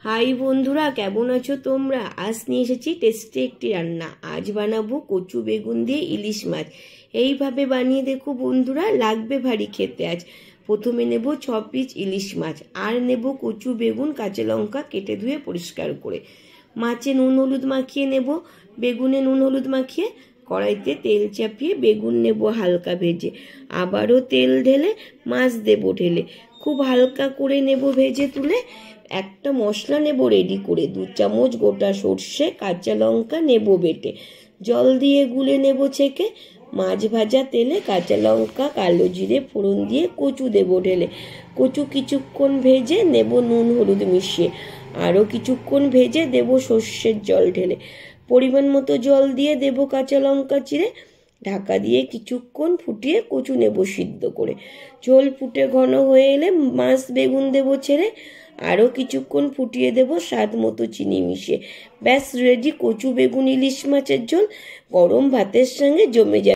High বন্ধুরা, কেমন আছো তোমরা? আজ নিয়ে এসেছি টেস্টি একটি রান্না। আজ বানাবো কচু বেগুন দিয়ে ইলিশ মাছ। এইভাবে বানিয়ে দেখো বন্ধুরা, লাগবে ভারী খেতে। আজ প্রথমে নেব 6 পিস ইলিশ মাছ, আর নেব কচু বেগুন, কাঁচা লঙ্কা কেটে ধুয়ে পরিষ্কার করে। মাছে নুন হলুদ মাখিয়ে নেব, বেগুনে নুন হলুদ মাখিয়ে কড়াইতে তেল চাপিয়ে বেগুন নেব হালকা ভেজে, আবারও তেল ঢেলে মাছ দেব ঢেলে, খুব হালকা করে নেব ভেজে তুলে। একটা মশলা নেব রেডি করে, 2 চামচ গোটা সর্ষে, কাঁচা লঙ্কা নেব বেটে, জল দিয়ে গুলে নেব ছেঁকে। মাছ ভাজা তেলে কাঁচা লঙ্কা, কালো জিরে ফোড়ন দিয়ে কচু দেব ঢেলে। কচু কিছুক্ষণ ভেজে নেব নুন হলুদ মিশিয়ে, আরও কিছুক্ষণ ভেজে দেব সর্ষের জল ঢেলে। পরিমাণ মতো জল দিয়ে দেব কাঁচা লঙ্কা চিরে, ঢাকা দিয়ে কিছুক্ষণ ফুটিয়ে কচু নেব সিদ্ধ করে। ঝোল ফুটে ঘন হয়ে এলে মাছ বেগুন দেব ছেড়ে, আরও কিছুক্ষণ ফুটিয়ে দেব স্বাদ মতো চিনি মিশিয়ে। ব্যাস রেডি কচু বেগুন ইলিশ মাছের ঝোল। গরম ভাতের সঙ্গে জমে যায়।